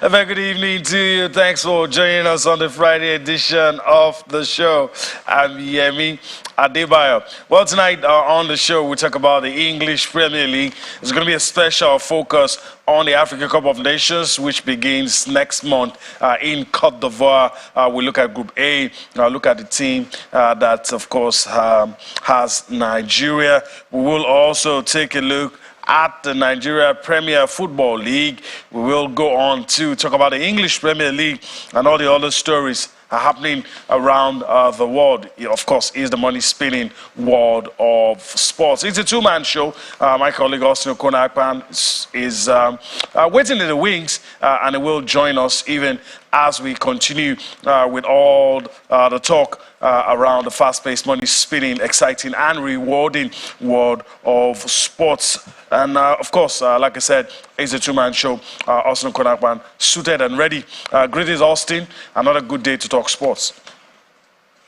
A very good evening to you. Thanks for joining us on the Friday edition of the show. I'm Yemi Adebayo. Well, tonight on the show, we talk about the English Premier League. It's going to be a special focus on the Africa Cup of Nations, which begins next month in Côte d'Ivoire. We look at Group A, look at the team that, of course, has Nigeria. We will also take a look at the Nigeria Premier Football League. We will go on to talk about the English Premier League and all the other stories are happening around the world. Of course, is the money spinning world of sports. It's a two-man show. My colleague Austin Okonakpan is waiting in the wings and he will join us even as we continue with all the talk around the fast-paced, money-spinning, exciting and rewarding world of sports. And of course, like I said, it's a two-man show. Austin Okonakpan suited and ready. Greetings, Austin. Another good day to talk sports.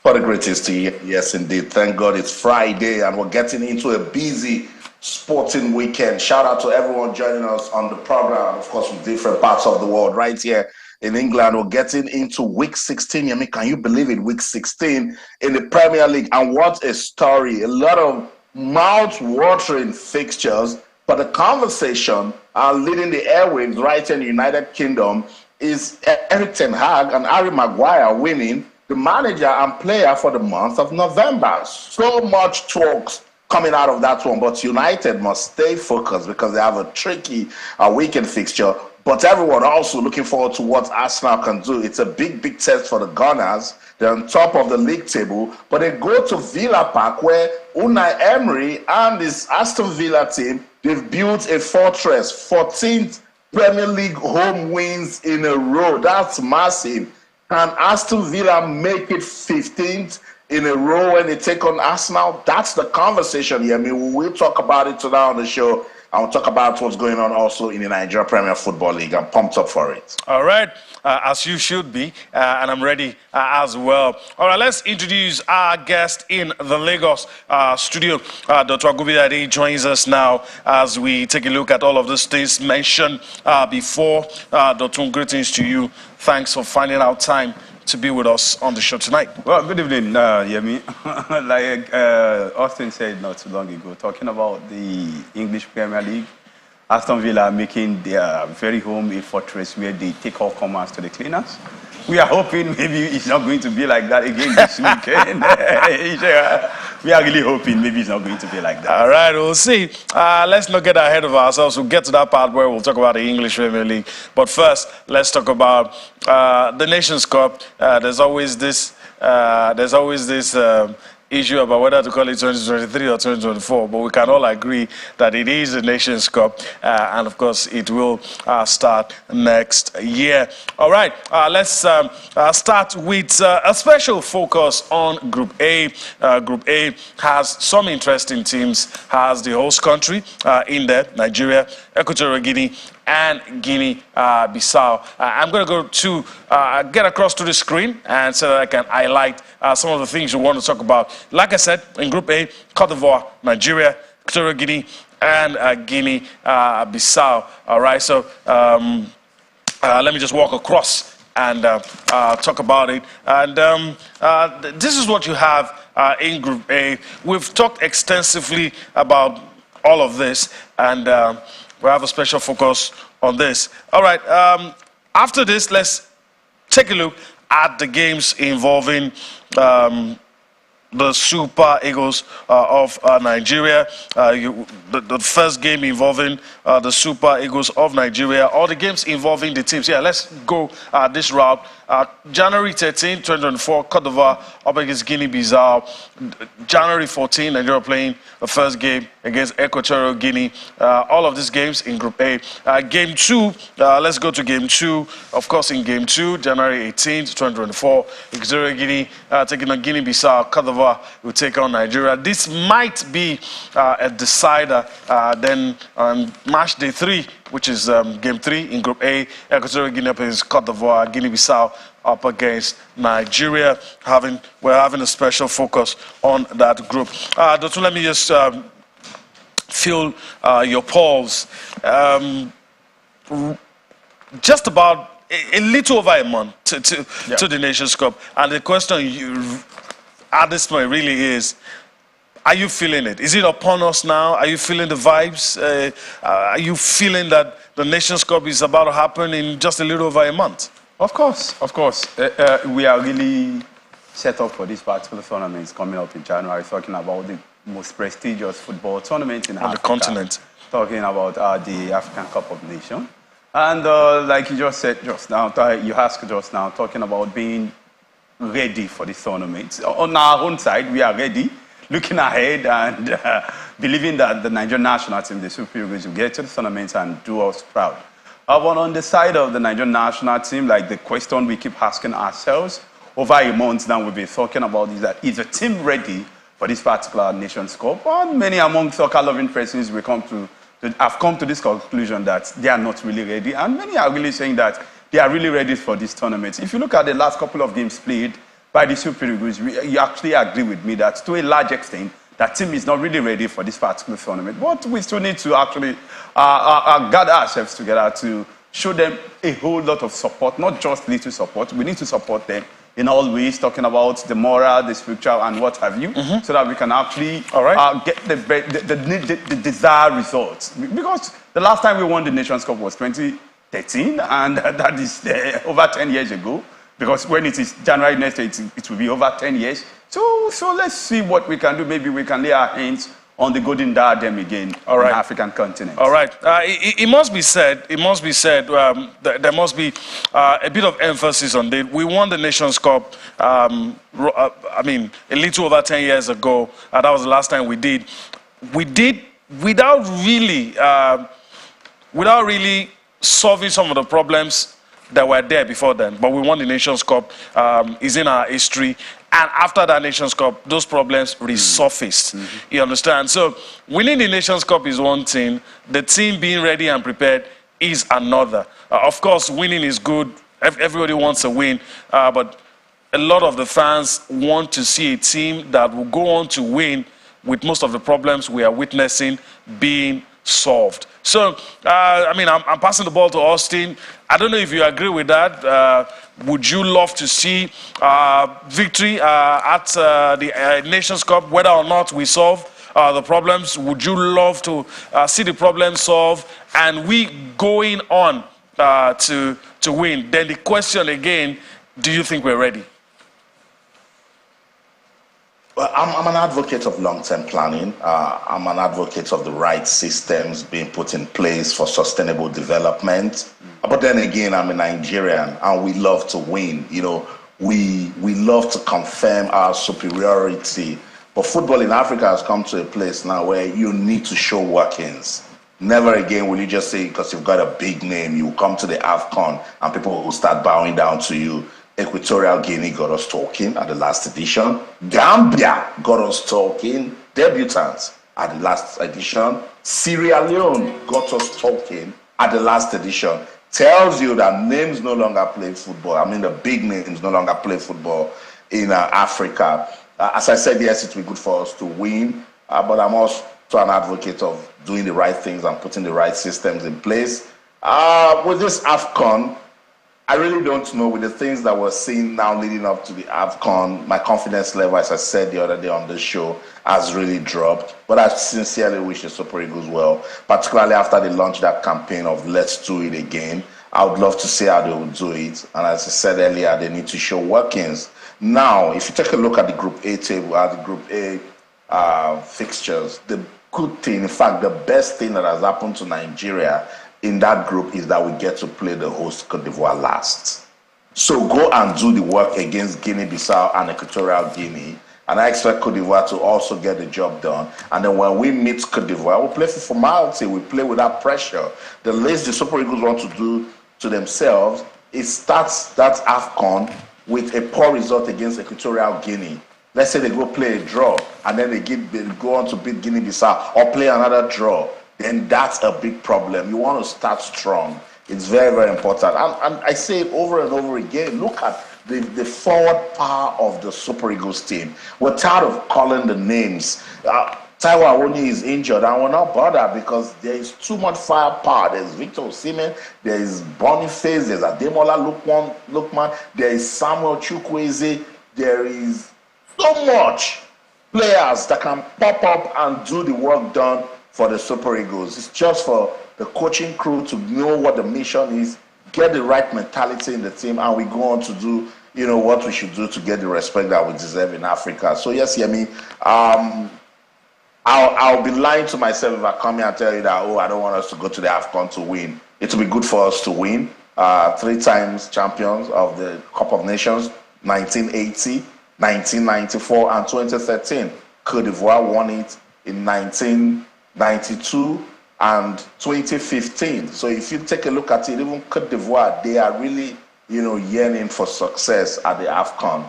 What a greatest to you. Yes, indeed. Thank God it's Friday and we're getting into a busy sporting weekend. Shout out to everyone joining us on the program, of course, from different parts of the world. Right here in England, we're getting into week 16. Yemi, can you believe it? Week 16 in the Premier League. And what a story. A lot of mouth-watering fixtures. But the conversation leading the airwaves right in the United Kingdom is Eric Ten Hag and Harry Maguire winning the manager and player for the month of November. So much talks coming out of that one, but United must stay focused because they have a tricky weekend fixture. But everyone also looking forward to what Arsenal can do. It's a big, big test for the Gunners. They're on top of the league table, but they go to Villa Park where Unai Emery and his Aston Villa team, they've built a fortress, 14th Premier League home wins in a row. That's massive. Can Aston Villa make it 15th in a row when they take on Arsenal? That's the conversation here. I mean, we'll talk about it today on the show. I'll talk about what's going on also in the Nigeria Premier Football League. I'm pumped up for it. All right, as you should be, and I'm ready as well. All right, let's introduce our guest in the Lagos studio. Dr. Agubidade joins us now as we take a look at all of these things mentioned before. Dr. Greetings to you. Thanks for finding out time to be with us on the show tonight. Well, good evening, Yemi. Like Austin said not too long ago, talking about the English Premier League, Aston Villa making their very home a fortress where they take all comers to the cleaners. We are hoping maybe it's not going to be like that again this weekend. We are really hoping maybe it's not going to be like that. All right, we'll see. Let's not get ahead of ourselves. We'll get to that part where we'll talk about the English Premier League. But first, let's talk about the Nations Cup. There's always this issue about whether to call it 2023 or 2024, but we can all agree that it is the Nations Cup, and of course it will start next year. All right, let's start with a special focus on Group A. Group A has some interesting teams, has the host country in there, Nigeria, Equatorial Guinea, and Guinea-Bissau. I'm going to go to get across to the screen and so that I can highlight some of the things we want to talk about. Like I said, in Group A, Côte d'Ivoire, Nigeria, Equatorial Guinea, and Guinea-Bissau. All right, so let me just walk across and talk about it. And this is what you have in Group A. We've talked extensively about all of this, and we'll have a special focus on this. All right, after this, let's take a look at the games involving the Super Eagles of Nigeria. The first game involving the Super Eagles of Nigeria, all the games involving the teams. Yeah, let's go this route. January 13, 2024, Côte d'Ivoire up against Guinea-Bissau. January 14, Nigeria playing the first game against Equatorial Guinea. All of these games in Group A. Game 2, let's go to Game 2. Of course, in Game 2, January 18, 2024, Equatorial Guinea taking on Guinea-Bissau. Côte d'Ivoire will take on Nigeria. This might be a decider. Then on match day 3, which is Game 3 in Group A, Equatorial Guinea against Côte d'Ivoire, Guinea-Bissau up against Nigeria. We're having a special focus on that group. Dr. Let me just feel your pulse. Just about a little over a month to the Nations Cup. And the question at this point really is, are you feeling it? Is it upon us now? Are you feeling the vibes? Are you feeling that the Nations Cup is about to happen in just a little over a month? Of course. We are really set up for this particular tournament. It's coming up in January, talking about the most prestigious football tournament in Africa. On the continent. Talking about the African Cup of Nations. And like you just said just now, you asked just now, talking about being ready for this tournament. On our own side, we are ready, looking ahead and believing that the Nigerian national team, the Super Eagles, will get to the tournament and do us proud. But on the side of the Nigerian national team, like the question we keep asking ourselves over a month now, we'll be talking about is that is the team ready for this particular Nations Cup? And many among soccer-loving persons have come to this conclusion that they are not really ready. And many are really saying that they are really ready for this tournament. If you look at the last couple of games played by the Super Eagles, you actually agree with me that to a large extent, that team is not really ready for this particular tournament. But we still need to actually gather ourselves together to show them a whole lot of support, not just little support. We need to support them in all ways, talking about the moral, the spiritual, and what have you, so that we can actually get the desired results. Because the last time we won the Nations Cup was 2013, and that is over 10 years ago. Because when it is January next year, it will be over 10 years. So let's see what we can do. Maybe we can lay our hands on the golden diadem again on the African continent. All right. It must be said, there must be a bit of emphasis on that. We won the Nations Cup, I mean, a little over 10 years ago. That was the last time we did. We did without really solving some of the problems that were there before then. But we won the Nations Cup, is in our history. And after that Nations Cup, those problems resurfaced. You understand? So winning the Nations Cup is one thing. The team being ready and prepared is another. Of course, winning is good. Everybody wants a win. But a lot of the fans want to see a team that will go on to win with most of the problems we are witnessing being solved. So, I mean, I'm passing the ball to Austin. I don't know if you agree with that. Would you love to see victory at the Nations Cup, whether or not we solve the problems? Would you love to see the problems solved and we going on to win? Then the question again, do you think we're ready? Well, I'm an advocate of long-term planning. I'm an advocate of the right systems being put in place for sustainable development. But then again, I'm a Nigerian and we love to win. You know, we love to confirm our superiority. But football in Africa has come to a place now where you need to show workings. Never again will you just say, because you've got a big name, you come to the AFCON and people will start bowing down to you. Equatorial Guinea got us talking at the last edition. Gambia got us talking, debutants at the last edition. Sierra Leone got us talking at the last edition. Tells you that names no longer play football. I mean, the big names no longer play football in Africa. As I said, yes, it will be good for us to win, but I'm also an advocate of doing the right things and putting the right systems in place. With this AFCON, I really don't know. With the things that we're seeing now leading up to the AFCON, my confidence level, as I said the other day on this show, has really dropped. But I sincerely wish the Super Eagles well, particularly after they launched that campaign of Let's Do It Again. I would love to see how they will do it. And as I said earlier, they need to show workings. Now, if you take a look at the Group A table, at the Group A fixtures, the good thing, in fact, the best thing that has happened to Nigeria in that group is that we get to play the host Cote d'Ivoire last. So go and do the work against Guinea-Bissau and Equatorial Guinea. And I expect Cote d'Ivoire to also get the job done. And then when we meet Cote d'Ivoire, we play for formality. We play without pressure. The least the Super Eagles want to do to themselves is start that AFCON with a poor result against Equatorial Guinea. Let's say they go play a draw, and then they go on to beat Guinea-Bissau or play another draw. Then that's a big problem. You want to start strong. It's very, very important. And I say it over and over again. Look at the forward power of the Super Eagles team. We're tired of calling the names. Taiwo Awoniyi is injured, and we're not bothered because there is too much firepower. There's Victor Osimhen, there is Boniface, there's Ademola Lookman, there is Samuel Chukwueze, there is so much players that can pop up and do the work done for the Super Eagles. It's just for the coaching crew to know what the mission is, get the right mentality in the team, and we go on to do, what we should do to get the respect that we deserve in Africa. So yes, Yemi, I'll be lying to myself if I come here and tell you that, I don't want us to go to the AFCON to win. It will be good for us to win. 3 times champions of the Cup of Nations, 1980, 1994, and 2013. Cote d'Ivoire won it in 1992 and 2015. So if you take a look at it, even Cote d'Ivoire, they are really, yearning for success at the AFCON.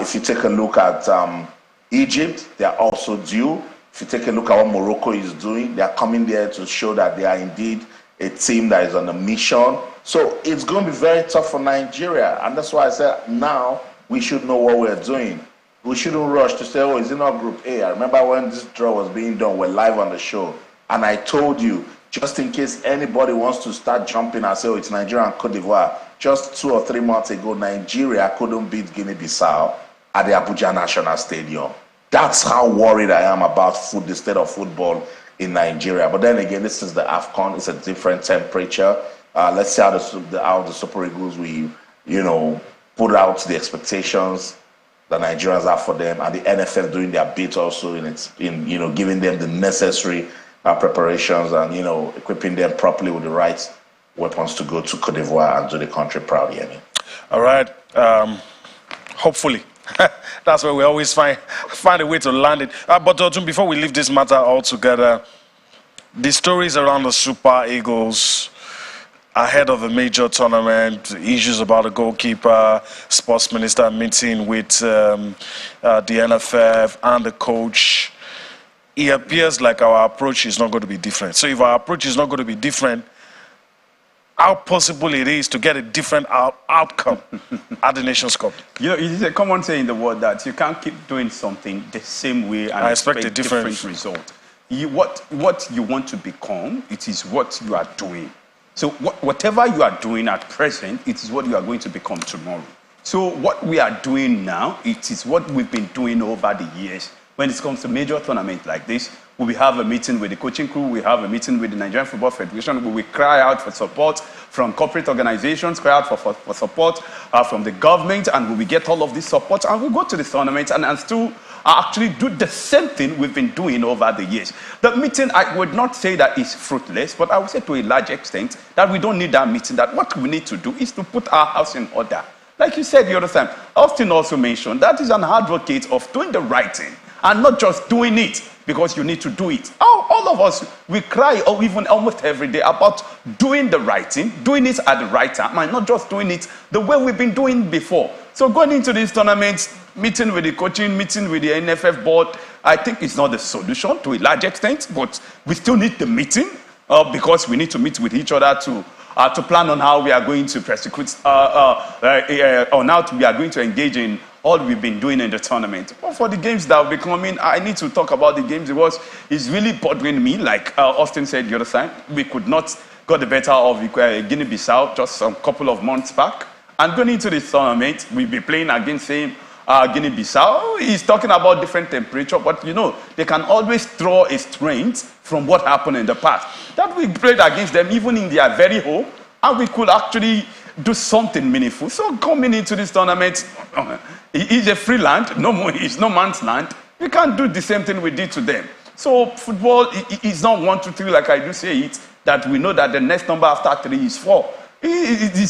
If you take a look at Egypt, they are also due. If you take a look at what Morocco is doing, they are coming there to show that they are indeed a team that is on a mission. So it's going to be very tough for Nigeria. And that's why I said now we should know what we're doing. We shouldn't rush to say, is it not Group A? I remember when this draw was being done, we're live on the show. And I told you, just in case anybody wants to start jumping and say, it's Nigeria and Cote d'Ivoire, just 2 or 3 months ago, Nigeria couldn't beat Guinea-Bissau at the Abuja National Stadium. That's how worried I am about the state of football in Nigeria. But then again, this is the AFCON. It's a different temperature. Let's see how the Super Eagles put out the expectations the Nigerians have for them, and the NFL doing their bit also in giving them the necessary preparations and equipping them properly with the right weapons to go to Cote d'Ivoire and do the country proud. Yemi. All right. Hopefully. That's where we always find a way to land it. But Dotun, before we leave this matter altogether, the stories around the Super Eagles ahead of a major tournament, issues about the goalkeeper, sports minister meeting with the NFF and the coach, it appears like our approach is not going to be different. So if our approach is not going to be different, how possible it is to get a different outcome at the Nations Cup? It is a common saying in the world that you can't keep doing something the same way and expect a different result. What you want to become, it is what you are doing. So whatever you are doing at present, it is what you are going to become tomorrow. So what we are doing now, it is what we've been doing over the years. When it comes to major tournaments like this, we will have a meeting with the coaching crew, we have a meeting with the Nigerian Football Federation, we will cry out for support from corporate organizations, cry out for support from the government, and we will get all of this support, and we'll go to the tournament and still actually do the same thing we've been doing over the years. The meeting, I would not say that is fruitless, but I would say to a large extent that we don't need that meeting, that what we need to do is to put our house in order. Like you said the other time, Austin also mentioned, that is an advocate of doing the right thing and not just doing it because you need to do it. All of us, we cry even almost every day about doing the right thing, doing it at the right time, and not just doing it the way we've been doing before. So going into these tournaments, meeting with the coaching, meeting with the NFF board, I think it's not the solution to a large extent, but we still need the meeting because we need to meet with each other to plan on how we are going to prosecute, on how we are going to engage in all we've been doing in the tournament. But for the games that will be coming, I need to talk about the games because it's really bothering me. Like Austin said the other time, we could not got the better of Guinea-Bissau just a couple of months back. And going into this tournament, we'll be playing against Guinea-Bissau. He's talking about different temperature, but they can always draw a strength from what happened in the past. That we played against them even in their very home, and we could actually do something meaningful. So coming into this tournament, it's a free land, it's no man's land. We can't do the same thing we did to them. So football is not 1, 2, 3 like I do say it, that we know that the next number after 3 is 4. We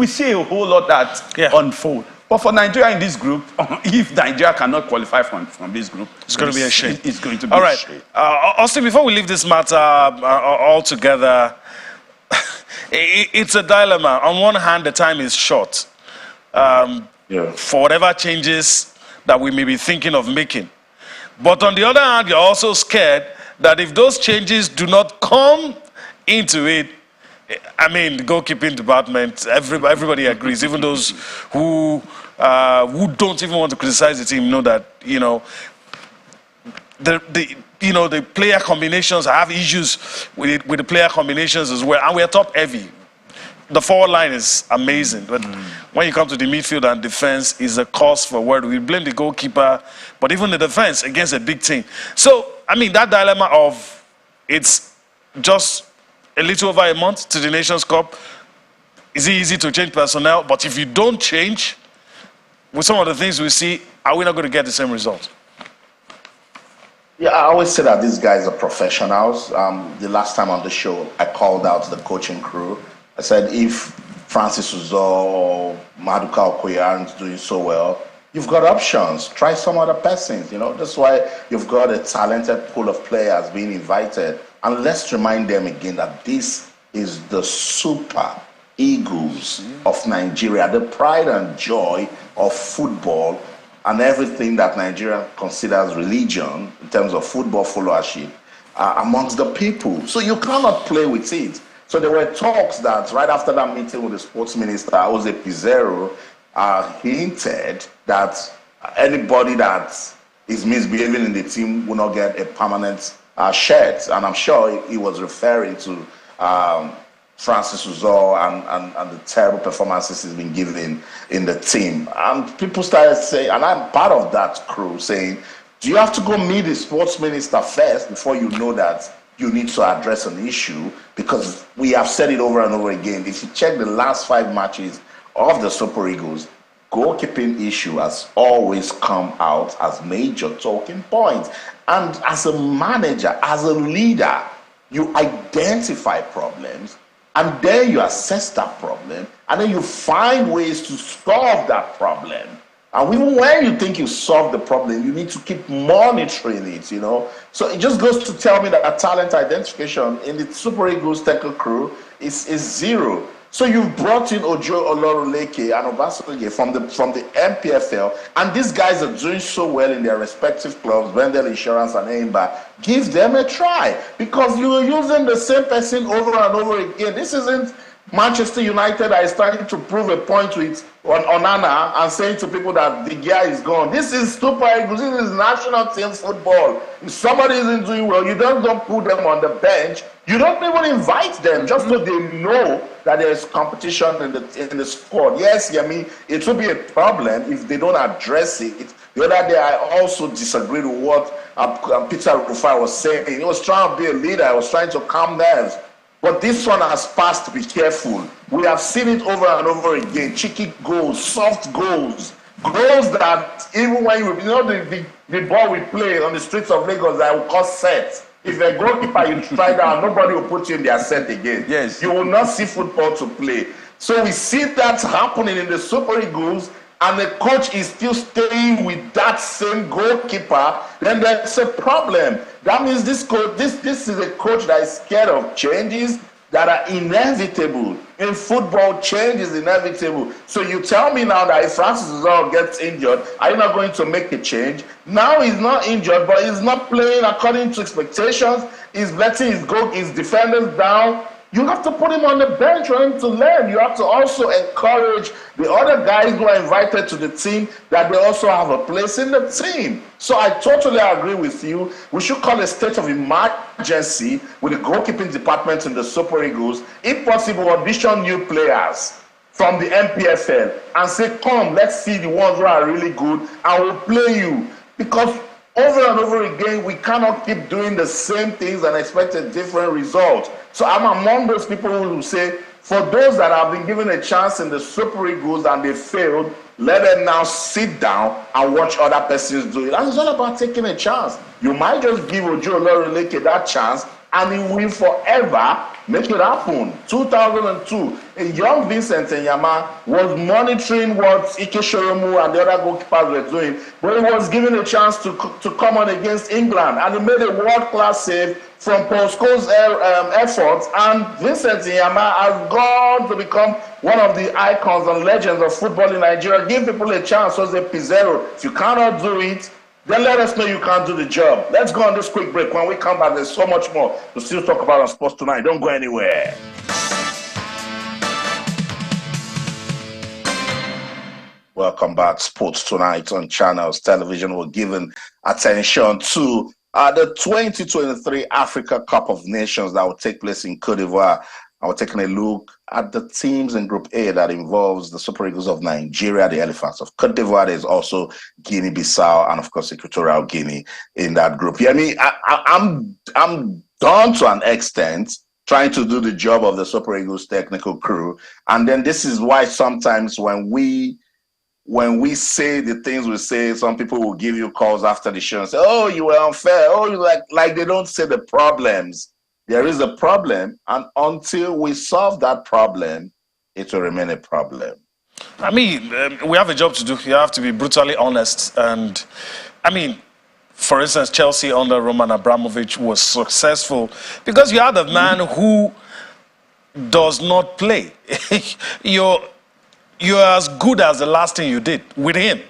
see a whole lot that unfold. But for Nigeria in this group, if Nigeria cannot qualify from this group, it's going to be a shame. It's going to be all right. A shame. Austin, before we leave this matter altogether, it's a dilemma. On one hand, the time is short for whatever changes that we may be thinking of making. But on the other hand, you're also scared that if those changes do not come into it, I mean, the goalkeeping department, everybody agrees. Even those who don't even want to criticize the team know that, the player combinations. I have issues with the player combinations as well, and we are top heavy. The forward line is amazing, but when you come to the midfield and defense, is a cause for worry. We blame the goalkeeper, but even the defense against a big team. So, I mean, that dilemma of it's just a little over a month to the Nations Cup. Is it easy to change personnel? But if you don't change, with some of the things we see, are we not going to get the same result? Yeah, I always say that these guys are professionals. The last time on the show, I called out the coaching crew. I said, if Francis Uzo or Maduka Okoye aren't doing so well, you've got options. Try some other persons, That's why you've got a talented pool of players being invited. And let's remind them again that this is the Super Eagles of Nigeria, the pride and joy of football and everything that Nigeria considers religion in terms of football followership amongst the people. So you cannot play with it. So there were talks that right after that meeting with the sports minister, Jose Pizarro, hinted that anybody that is misbehaving in the team will not get a permanent shirt. And I'm sure he was referring to Francis Uzo and the terrible performances he's been given in the team. And people started saying, and I'm part of that crew, saying, do you have to go meet the sports minister first before you know that you need to address an issue? Because we have said it over and over again. If you check the last 5 matches of the Super Eagles, goalkeeping issue has always come out as major talking points. And as a manager, as a leader, you identify problems, and then you assess that problem, and then you find ways to solve that problem. And even when you think you solved the problem, you need to keep monitoring it, So it just goes to tell me that talent identification in the Super Eagles tackle crew is zero. So you've brought in Ojo Olorunleke and Obasoge from the NPFL, and these guys are doing so well in their respective clubs, Wendell Insurance and Aimba. Give them a try, because you are using the same person over and over again. This isn't Manchester United that is trying to prove a point with Onana and saying to people that the guy is gone. This is Super Eagles. This is national team football. If somebody isn't doing well, you don't put them on the bench. You don't even invite them just so they know that there is competition in the squad. Yes, Yemi, it will be a problem if they don't address it. The other day, I also disagreed with what Peter Rufai was saying. He was trying to be a leader. He was trying to calm nerves. But this one has passed. Be careful. We have seen it over and over again. Cheeky goals, soft goals, goals that even when the ball we play on the streets of Lagos that will cause sets. If a goalkeeper you try that, nobody will put you in their set again. Yes. You will not see football to play. So we see that happening in the Super Eagles, and the coach is still staying with that same goalkeeper, then there's a problem. That means this is a coach that is scared of changes that are inevitable. In football, change is inevitable. So you tell me now that if Francis Uzo gets injured, are you not going to make a change? Now he's not injured, but he's not playing according to expectations. He's letting his defenders down. You have to put him on the bench for him to learn. You have to also encourage the other guys who are invited to the team that they also have a place in the team. So I totally agree with you. We should call a state of emergency with the goalkeeping department in the Super Eagles. If possible, audition new players from the NPFL and say, come, let's see the ones who are really good and we'll play you. Because over and over again, we cannot keep doing the same things and expect a different result. So I'm among those people who say, for those that have been given a chance in the Super Eagles and they failed, let them now sit down and watch other persons do it. And it's all about taking a chance. You might just give Ojo Olorunleke that chance and he will forever make it happen. 2002, a young Vincent Enyama was monitoring what Ike Shoromu and the other goalkeepers were doing, but he was given a chance to come on against England, and he made a world-class save from Paul Scholes' efforts, and Vincent Enyama has gone to become one of the icons and legends of football in Nigeria. Give people a chance, Jose Pizarro. If you cannot do it, then let us know you can't do the job. Let's go on this quick break. When we come back, there's so much more to still talk about on Sports Tonight. Don't go anywhere. Welcome back. Sports Tonight on Channels Television. We're giving attention to The 2023 Africa Cup of Nations that will take place in Cote d'Ivoire. I was taking a look at the teams in Group A that involves the Super Eagles of Nigeria, the Elephants of Cote d'Ivoire. There's also Guinea-Bissau and, of course, Equatorial Guinea in that group. Yeah, I mean, I'm done to an extent trying to do the job of the Super Eagles technical crew. And then this is why sometimes when we say the things we say, some people will give you calls after the show and say, oh, you were unfair. Oh, you like they don't say the problems. There is a problem, and until we solve that problem, it will remain a problem. I mean, we have a job to do. You have to be brutally honest. And, I mean, for instance, Chelsea under Roman Abramovich was successful because you had a man who does not play. You're as good as the last thing you did with him.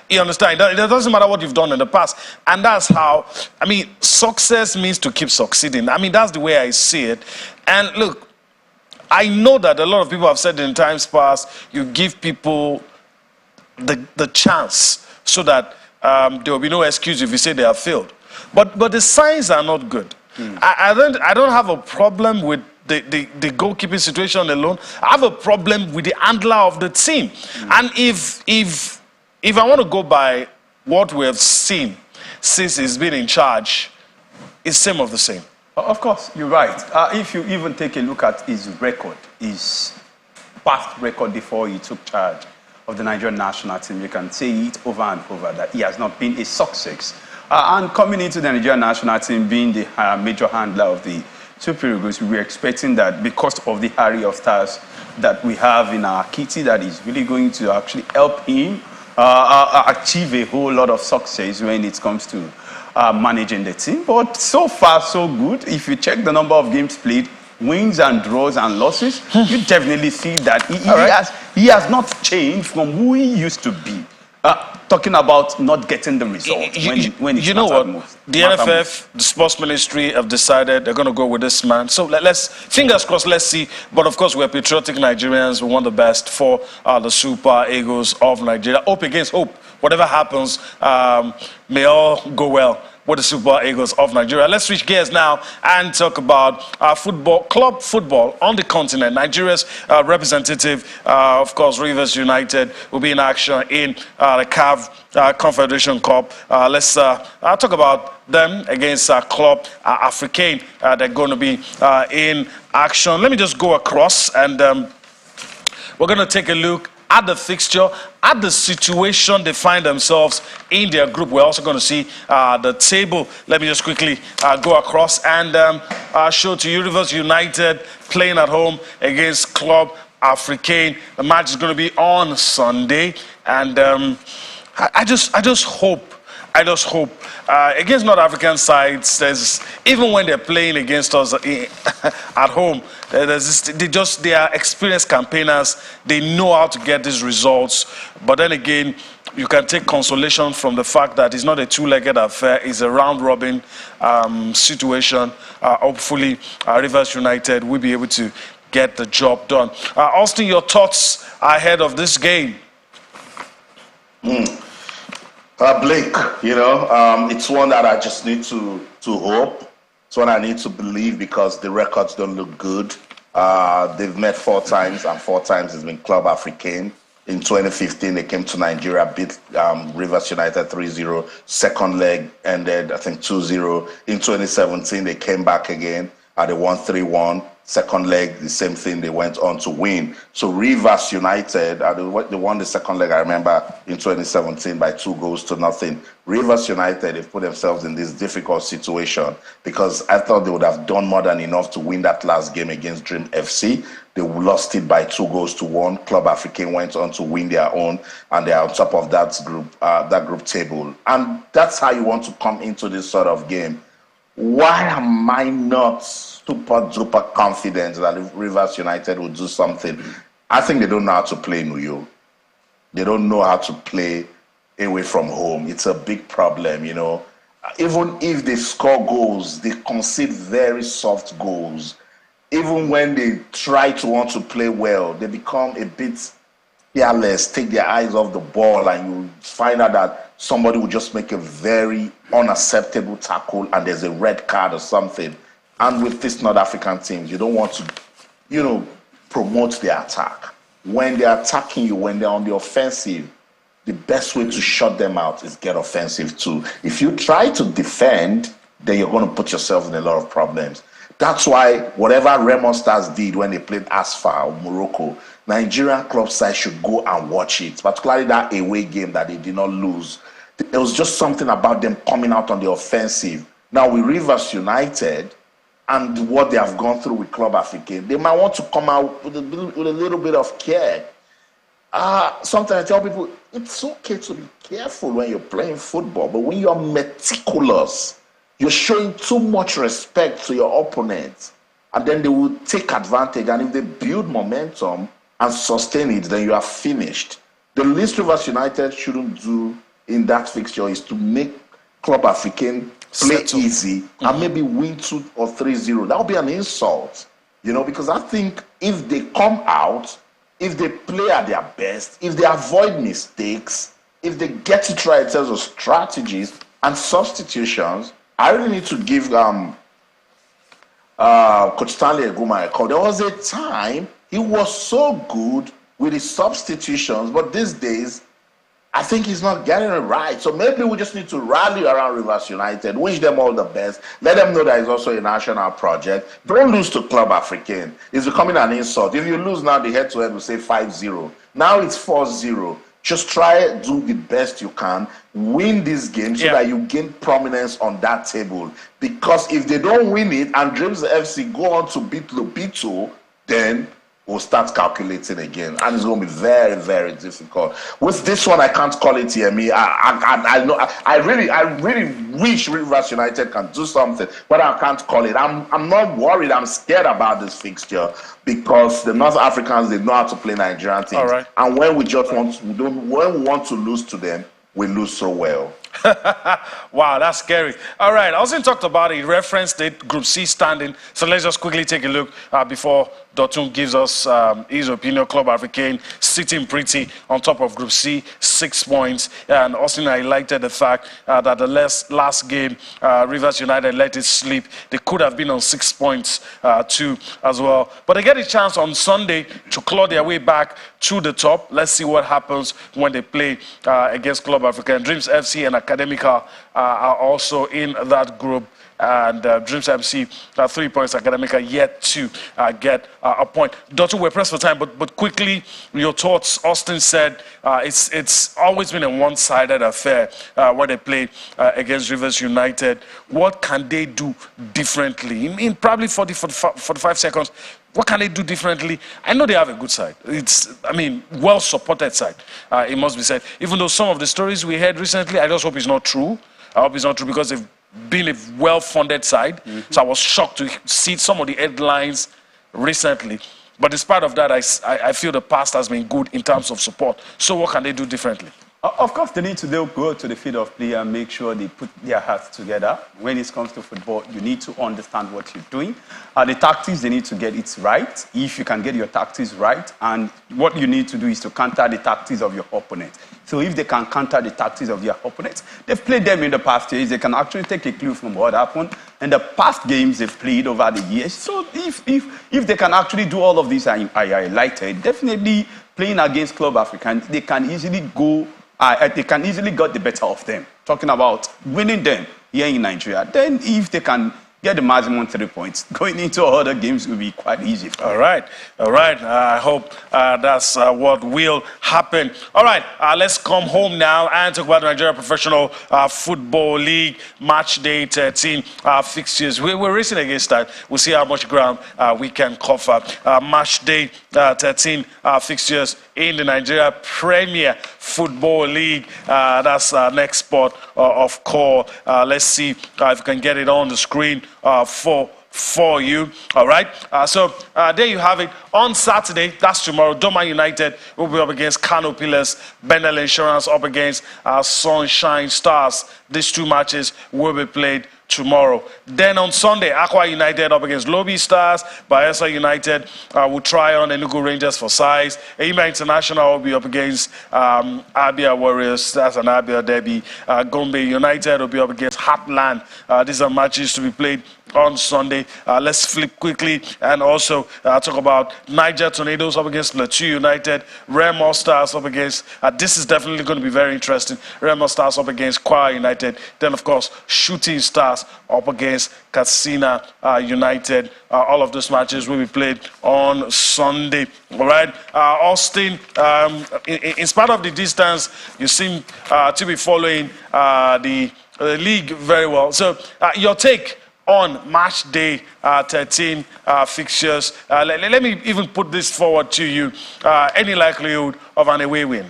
You understand? It doesn't matter what you've done in the past. And that's how, I mean, success means to keep succeeding. I mean, that's the way I see it. And look, I know that a lot of people have said in times past, you give people the chance so that there will be no excuse if you say they have failed. But the signs are not good. I don't have a problem with the goalkeeping situation alone. I have a problem with the handler of the team. And if I want to go by what we have seen since he's been in charge, it's same of the same. Of course, you're right. If you even take a look at his record, his past record before he took charge of the Nigerian national team, you can say it over and over that he has not been a success. And coming into the Nigerian national team, being the major handler of the Super Eagles, we were expecting that because of the array of stars that we have in our kitty, that is really going to actually help him achieve a whole lot of success when it comes to managing the team. But so far, so good. If you check the number of games played, wins and draws and losses, you definitely see that he has not changed from who he used to be. Talking about not getting the result when it's you know what? Most, the NFF, the sports ministry have decided they're going to go with this man. So let's fingers crossed. Let's see. But of course, we're patriotic Nigerians. We want the best for the Super Eagles of Nigeria. Hope against hope. Whatever happens, may all go well with the Super Eagles of Nigeria. Let's switch gears now and talk about football, club football on the continent. Nigeria's representative, of course, Rivers United, will be in action in the CAF Confederation Cup. Let's talk about them against Club Africain. They're going to be in action. Let me just go across and we're going to take a look at the fixture, at the situation they find themselves in their group. We're also going to see the table. Let me just quickly go across and show to you Rivers United playing at home against Club Africain. The match is going to be on Sunday, and I just hope against North African sides, even when they're playing against us at home, they are experienced campaigners. They know how to get these results. But then again, you can take consolation from the fact that it's not a two-legged affair. It's a round-robin situation. Hopefully, Rivers United will be able to get the job done. Austin, your thoughts ahead of this game? Blake, it's one that I just need to hope. It's one I need to believe because the records don't look good. They've met 4 times, and 4 times it's been Club Africain. In 2015, they came to Nigeria, beat Rivers United 3-0. Second leg ended, I think, 2-0. In 2017, they came back again. They won 3-1. Second leg, the same thing, they went on to win. So Rivers United, they won the second leg, I remember, in 2017 by 2-0. Rivers United, they've put themselves in this difficult situation because I thought they would have done more than enough to win that last game against Dream FC. They lost it by 2-1. Club Africain went on to win their own, and they are on top of that group table. And that's how you want to come into this sort of game. Why am I not super duper confident that Rivers United will do something? I think they don't know how to play New York. They don't know how to play away from home. It's a big problem, Even if they score goals, they concede very soft goals. Even when they try to want to play well, they become a bit careless, take their eyes off the ball, and you find out that somebody will just make a very unacceptable tackle and there's a red card or something. And with these North African teams, you don't want to, promote their attack. When they're attacking you, when they're on the offensive, the best way to shut them out is get offensive too. If you try to defend, then you're going to put yourself in a lot of problems. That's why whatever Remo Stars did when they played Asfa or Morocco, Nigerian club side should go and watch it, particularly that away game that they did not lose. There was just something about them coming out on the offensive. Now with Rivers United and what they have gone through with Club Africain, they might want to come out with a little bit of care. Sometimes I tell people, it's okay to be careful when you're playing football, but when you're meticulous, you're showing too much respect to your opponents, and then they will take advantage, and if they build momentum and sustain it, then you are finished. The least Rivers United shouldn't do in that fixture is to make Club Africain play easy and maybe win 2 or 3-0. That would be an insult, because I think if they come out, if they play at their best, if they avoid mistakes, if they get to try in terms of strategies and substitutions, I really need to give Coach Stanley Eguma a call. There was a time he was so good with his substitutions, but these days, I think he's not getting it right. So maybe we just need to rally around Rivers United, wish them all the best, let them know that it's also a national project. Don't lose to Club Africain. It's becoming an insult. If you lose now, the head-to-head will say 5-0. Now it's 4-0. Just try, do the best you can, win this game so that you gain prominence on that table. Because if they don't win it and Dreams FC go on to beat Lobito, then we'll start calculating again, and it's going to be very, very difficult. With this one, I can't call it Yemi. I really wish Rivers United can do something, but I can't call it. I'm not worried. I'm scared about this fixture because the North Africans, they know how to play Nigerian teams, All right. and when we want to lose to them, we lose so well. Wow, that's scary. All right, Austin talked about it, referenced it, Group C standing. So let's just quickly take a look before Dotun gives us his opinion. Club Africain sitting pretty on top of Group C, 6 points. And Austin highlighted the fact that the last game, Rivers United let it slip. They could have been on 6 points too as well. But they get a chance on Sunday to claw their way back to the top. Let's see what happens when they play against Club Africain. Dreams FC and Academica are also in that group, and Dreams FC 3 points. Academica yet to get a point. Dr. We're pressed for time, but quickly your thoughts. Austin said it's always been a one-sided affair when they play against Rivers United. What can they do differently? In probably 45 seconds. What can they do differently? I know they have a good side. Well-supported side, it must be said. Even though some of the stories we heard recently, I just hope it's not true. I hope it's not true because they've been a well-funded side. So I was shocked to see some of the headlines recently. But despite of that, I feel the past has been good in terms of support. So what can they do differently? Of course, they need to go to the field of play and make sure they put their hearts together. When it comes to football, you need to understand what you're doing. The tactics, they need to get it right. If you can get your tactics right, and what you need to do is to counter the tactics of your opponent. So if they can counter the tactics of their opponents, they've played them in the past years. They can actually take a clue from what happened in the past games they've played over the years. So if they can actually do all of this, I highlighted, definitely playing against Club Africain, they can easily go. They can easily get the better of them. Talking about winning them here in Nigeria. Then if they can get the maximum 3 points, going into other games will be quite easy for them. All right. I hope that's what will happen. All right, let's come home now and talk about the Nigeria Professional Football League match day 13 fixtures. We're racing against that. We'll see how much ground we can cover. Match day 13 fixtures in the Nigeria Premier Football League. That's our next spot of call. Let's see if we can get it on the screen for you. All right. So there you have it. On Saturday, that's tomorrow, Doma United will be up against Kano Pillars, Benel Insurance up against Sunshine Stars. These two matches will be played tomorrow. Then on Sunday, Aqua United up against Lobby Stars. Bayelsa United will try on Enugu Rangers for size. Eima International will be up against Abia Warriors. That's an Abia derby. Gombe United will be up against Heartland. These are matches to be played on Sunday. Let's flip quickly and also talk about Niger Tornadoes up against Plateau United. Remo Stars up against, this is definitely going to be very interesting. Remo Stars up against Kwara United. Then, of course, Shooting Stars up against Katsina United. All of those matches will be played on Sunday. All right. Austin, in spite of the distance, you seem to be following the league very well. So, your take on match day 13 fixtures. Let me even put this forward to you. Any likelihood of an away win?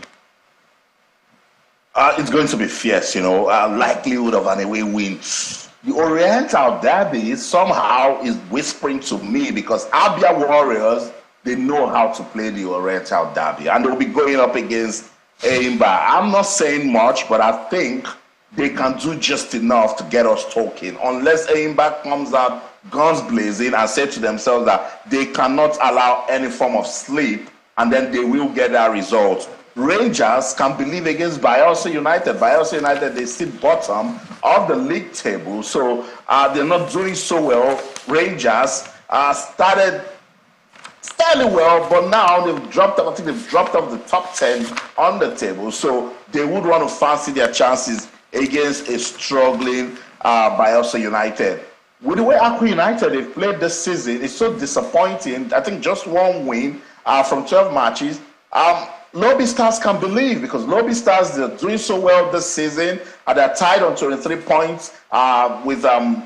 It's going to be fierce, likelihood of an away win. The Oriental Derby somehow is whispering to me because Abia Warriors, they know how to play the Oriental Derby and they'll be going up against Eimba. I'm not saying much, but I think they can do just enough to get us talking. Unless Eimba comes out guns blazing and say to themselves that they cannot allow any form of sleep and then they will get that result. Rangers can believe against Bayelsa United. Bayelsa United, they sit bottom of the league table, so they're not doing so well. Rangers started fairly well, but now they've dropped off. I think they've dropped off the top 10 on the table, so they would want to fancy their chances against a struggling Bayelsa United. With the way Aqua United they've played this season, it's so disappointing. I think just one win from 12 matches. Lobby Stars can believe because Lobby Stars, they're doing so well this season. They're tied on 23 points with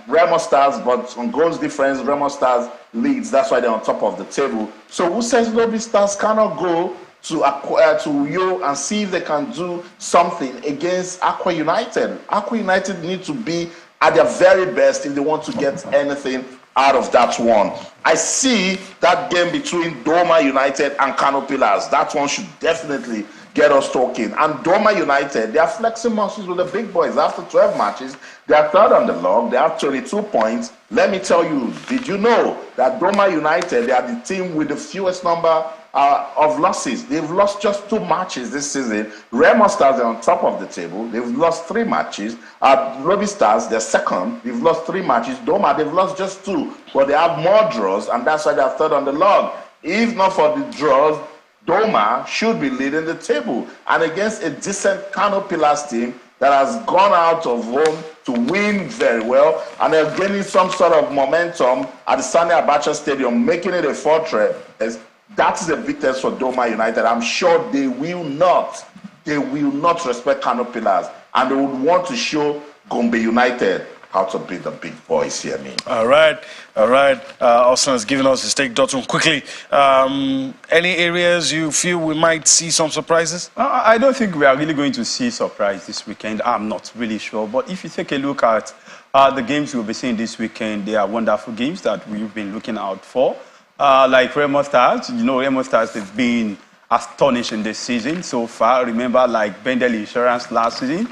Remo Stars, but on goals difference, Remo Stars leads. That's why they're on top of the table. So who says Lobby Stars cannot go to Yo and see if they can do something against Aqua United? Aqua United need to be at their very best if they want to get anything out of that one. I see that game between Doma United and Kano Pillars. That one should definitely get us talking. And Doma United, they are flexing muscles with the big boys. After 12 matches, they are third on the log. They have 22 points. Let me tell you, did you know that Doma United, they are the team with the fewest number of losses? They've lost just 2 matches this season. Remo Stars are on top of the table. They've lost 3 matches. Lobby Stars, they're second. They've lost 3 matches. Doma, they've lost just 2, but they have more draws, and that's why they're third on the log. If not for the draws, Doma should be leading the table. And against a decent Kano Pillars team that has gone out of home to win very well, and they're gaining some sort of momentum at the Sani Abacha Stadium, making it a fortress. That is a big test for Doma United. I'm sure they will not respect Kano Pillars, and they would want to show Gombe United how to beat the big boys here, man. All right. Austin has given us his take. Dotun, quickly, any areas you feel we might see some surprises? I don't think we are really going to see surprise this weekend. I'm not really sure. But if you take a look at the games we'll be seeing this weekend, they are wonderful games that we've been looking out for. Like Remo Stars, Remo Stars have been astonishing this season so far. Remember, like Bendel Insurance last season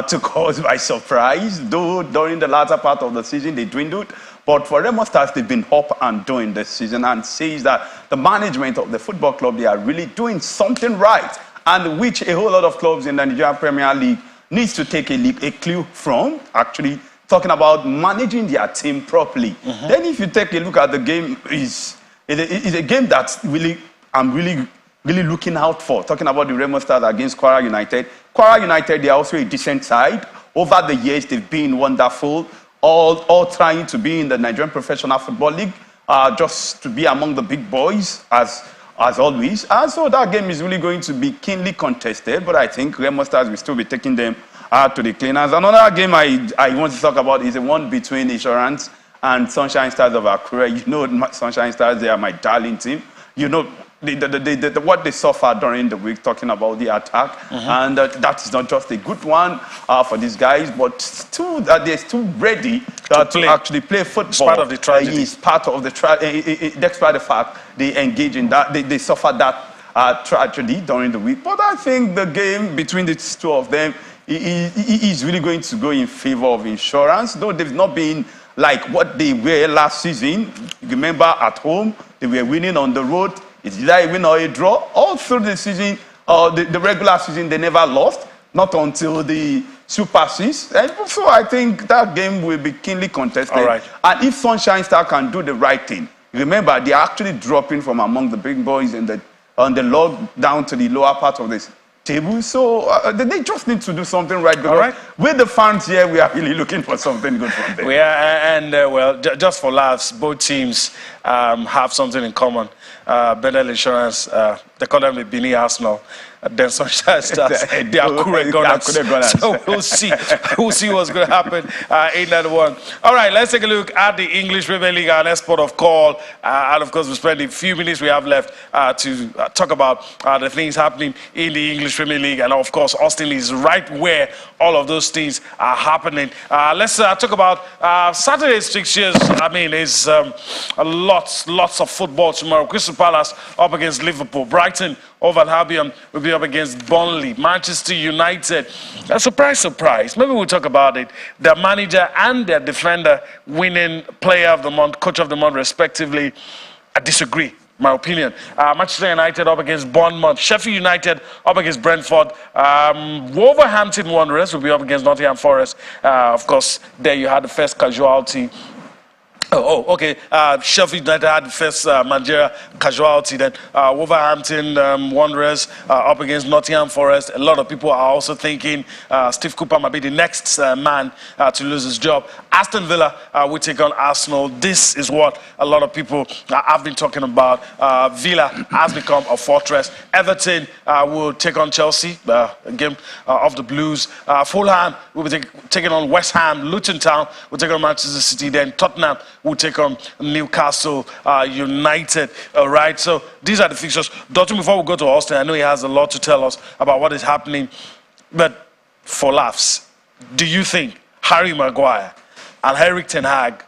took us by surprise, though during the latter part of the season they dwindled. But for Remo Stars, they've been up and doing this season, and says that the management of the football club, they are really doing something right, and which a whole lot of clubs in the Nigerian Premier League needs to take a clue from, actually talking about managing their team properly. Then if you take a look at the game, it's a game that's I'm really looking out for. Talking about the Remo Stars against Kwara United. Kwara United, they are also a decent side. Over the years, they've been wonderful, all trying to be in the Nigerian Professional Football League, just to be among the big boys, as always. And so that game is really going to be keenly contested, but I think Remo Stars will still be taking them to the cleaners. Another game I want to talk about is the one between Insurance and Sunshine Stars of Akure. Sunshine Stars, they are my darling team. What they suffered during the week, talking about the attack, and that is not just a good one for these guys, but still they're still ready to actually play football. It's part of the tragedy. It's part of the tragedy. Despite the fact they engage in that, they suffered that tragedy during the week. But I think the game between the two of them he's really going to go in favor of insurance, though they've not been like what they were last season. Remember, at home, they were winning. On the road, it's either a win or a draw. All through the season, the regular season, they never lost, not until the Super Six. And so I think that game will be keenly contested. All right. And if Sunshine Star can do the right thing, remember, they are actually dropping from among the big boys on the log down to the lower part of this table. So they just need to do something right. Because all right. With the fans here, we are really looking for something good from them. We are, and well, just for laughs, both teams have something in common. Bedell Insurance, they call them the Bini Arsenal. Then Sunshine Stars, they are Kure Gunners. So we'll see what's going to happen in that one. All right, let's take a look at the English Premier League, our next port of call. And of course, we'll spend the few minutes we have left to talk about the things happening in the English Premier League. And of course, Austin is right where all of those things are happening. Let's talk about Saturday's fixtures. I mean, it's lots of football tomorrow. Crystal Palace up against Liverpool. Brighton over at Albion will be up against Burnley. Manchester United, surprise. Maybe we'll talk about it. Their manager and their defender winning player of the month, coach of the month, respectively. I disagree. My opinion. Manchester United up against Bournemouth. Sheffield United up against Brentford. Wolverhampton Wanderers will be up against Nottingham Forest. Of course, there you had the first casualty. Okay. Sheffield United had the first managerial casualty. Then Wolverhampton Wanderers up against Nottingham Forest. A lot of people are also thinking Steve Cooper might be the next man to lose his job. Aston Villa will take on Arsenal. This is what a lot of people have been talking about. Villa has become a fortress. Everton will take on Chelsea, a game of the Blues. Fulham will be taking on West Ham. Luton Town will take on Manchester City. Then Tottenham will take on Newcastle United. All right, so these are the fixtures. Dotun, before we go to Austin, I know he has a lot to tell us about what is happening. But for laughs, do you think Harry Maguire and Eric Ten Hag,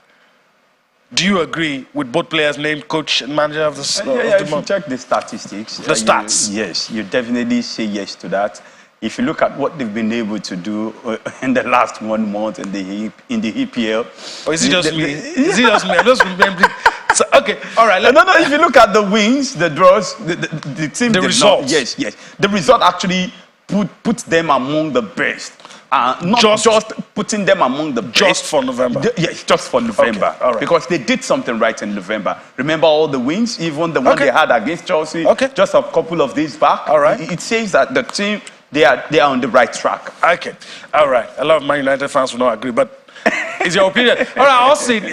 do you agree with both players named coach and manager of the Yeah, if you check the statistics. The stats. Yes, you definitely say yes to that. If you look at what they've been able to do in the last 1 month in the EPL. Or is it just me? Is it just me? I'm just remembering. So, okay, all right. No. If you look at the wins, the draws, the team. The results. Yes. The result actually puts them among the best. Not just putting them among the best. Just for November. Yes, just for November. Okay, all right. Because they did something right in November. Remember all the wins, even the one they had against Chelsea. Okay. Just a couple of days back. All right. It says that the team. They are on the right track. Okay. All right. A lot of Man United fans will not agree, but it's your opinion. All right, Austin,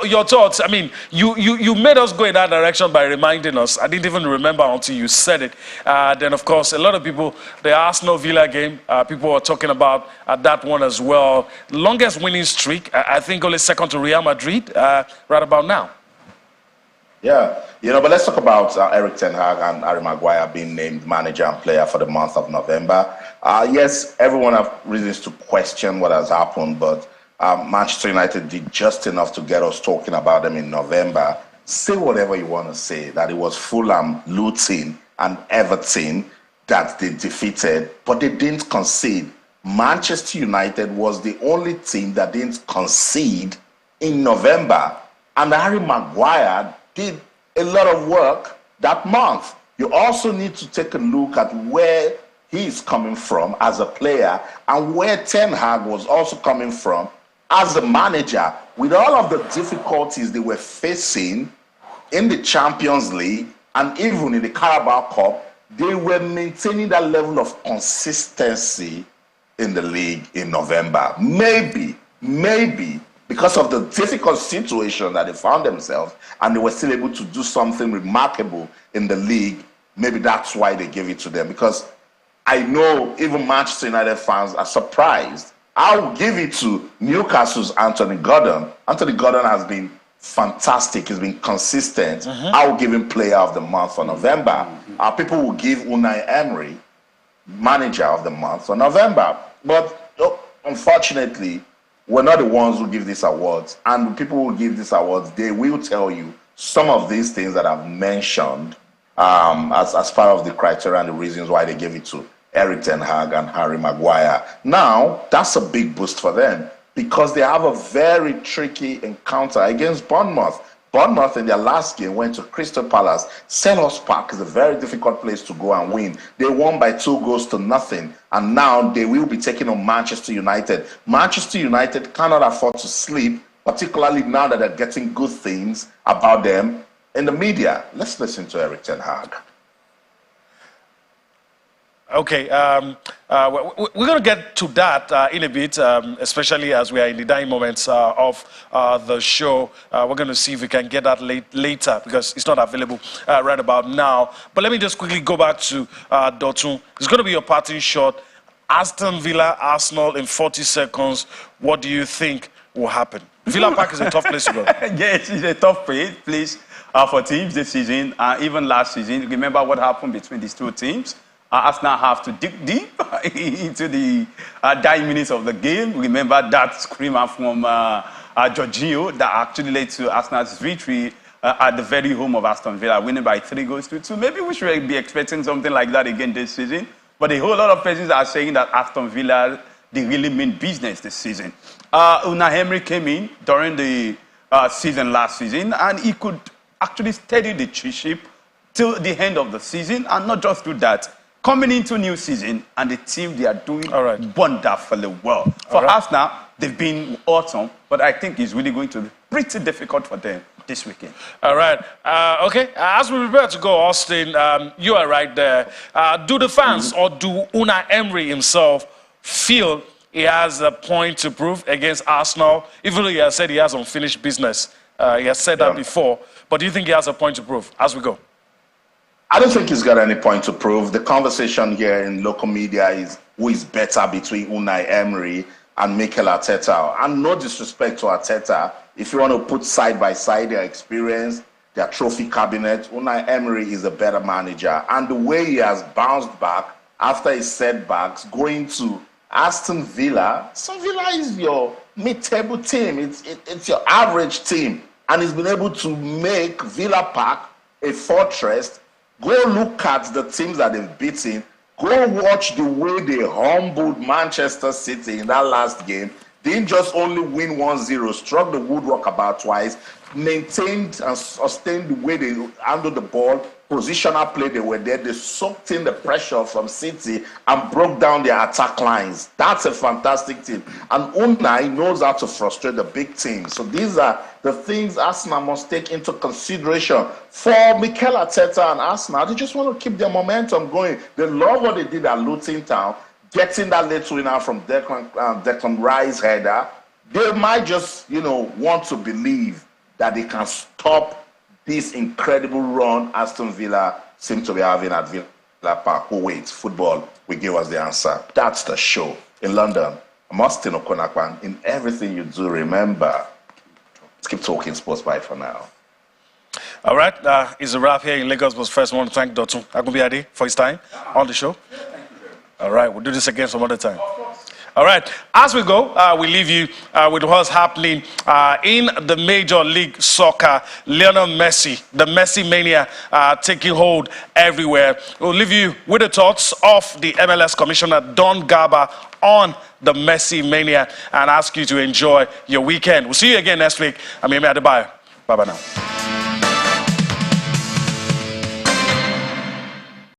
your thoughts. I mean, you made us go in that direction by reminding us. I didn't even remember until you said it. Then, of course, a lot of people, the Arsenal Villa game, people were talking about that one as well. Longest winning streak, I think only second to Real Madrid, right about now. Yeah, but let's talk about Eric Ten Hag and Harry Maguire being named manager and player for the month of November. Yes, everyone has reasons to question what has happened, but Manchester United did just enough to get us talking about them in November. Say whatever you want to say, that it was Fulham, Luton, and Everton that they defeated, but they didn't concede. Manchester United was the only team that didn't concede in November, and Harry Maguire did a lot of work that month. You also need to take a look at where he's coming from as a player and where Ten Hag was also coming from as a manager. With all of the difficulties they were facing in the Champions League and even in the Carabao Cup, they were maintaining that level of consistency in the league in November. Maybe because of the difficult situation that they found themselves, and they were still able to do something remarkable in the league. Maybe that's why they gave it to them, because I know even Manchester United fans are surprised. I'll give it to Newcastle's Anthony Gordon. Anthony Gordon has been fantastic. He's been consistent. I'll give him player of the month for November. People will give Unai Emery manager of the month for November. But unfortunately, we're not the ones who give these awards. And people who give these awards, they will tell you some of these things that I've mentioned as part of the criteria and the reasons why they gave it to Eric Ten Hag and Harry Maguire. Now, that's a big boost for them because they have a very tricky encounter against Bournemouth. Bournemouth in their last game went to Crystal Palace. Selhurst Park is a very difficult place to go and win. They won by 2-0, and now they will be taking on Manchester United. Manchester United cannot afford to sleep, particularly now that they're getting good things about them in the media. Let's listen to Eric Ten Hag. Okay, we're going to get to that in a bit, especially as we are in the dying moments of the show. We're going to see if we can get that later because it's not available right about now. But let me just quickly go back to Dotun. It's going to be your parting shot. Aston Villa, Arsenal in 40 seconds. What do you think will happen? Villa Park is a tough place to go. Yes, it's a tough place for teams this season, even last season. Remember what happened between these two teams? Arsenal have to dig deep into the dying minutes of the game. Remember that screamer from Jorginho that actually led to Arsenal's victory at the very home of Aston Villa, winning by 3-2. Maybe we should be expecting something like that again this season. But a whole lot of persons are saying that Aston Villa, they really mean business this season. Unai Emery came in during the season last season, and he could actually steady the ship till the end of the season, and not just do that. Coming into new season, and the team, they are doing wonderfully well. For Arsenal, they've been awesome, but I think it's really going to be pretty difficult for them this weekend. All right. Okay. As we prepare to go, Austin, you are right there. Do the fans or do Unai Emery himself feel he has a point to prove against Arsenal, even though he has said he has unfinished business? He has said that before, but do you think he has a point to prove as we go? I don't think he's got any point to prove. The conversation here in local media is who is better between Unai Emery and Mikel Arteta. And no disrespect to Arteta. If you want to put side by side their experience, their trophy cabinet, Unai Emery is a better manager. And the way he has bounced back after his setbacks, going to Aston Villa. Aston Villa is your mid-table team. It's your average team. And he's been able to make Villa Park a fortress. Go look at the teams that they've beaten. Go watch the way they humbled Manchester City in that last game. They didn't just only win 1-0, struck the woodwork about twice, maintained and sustained the way they handled the ball, positional play, they were there. They soaked in the pressure from City and broke down their attack lines. That's a fantastic team. And Unai knows how to frustrate the big teams. So these are the things Arsenal must take into consideration. For Mikel Arteta and Arsenal, they just want to keep their momentum going. They love what they did at Luton Town, getting that late winner from Declan Rice header. They might just, want to believe that they can stop this incredible run Aston Villa seem to be having at Villa Park. Oh wait, football will give us the answer. That's the show. In London, I'm Austin Okonakwan. In everything you do, remember, let's keep talking sports. Bye for now. All right, it's a wrap here in Lagos. But first, I want to thank Dotun Agunbíadé for his time on the show. Yeah, thank you very much. All right, we'll do this again some other time. All right, as we go, we leave you with what's happening in the Major League Soccer. Lionel Messi, the Messi mania taking hold everywhere. We'll leave you with the thoughts of the MLS Commissioner, Don Garber, on the Messi mania and ask you to enjoy your weekend. We'll see you again next week. I'm Yemi Adebayo. Bye-bye now.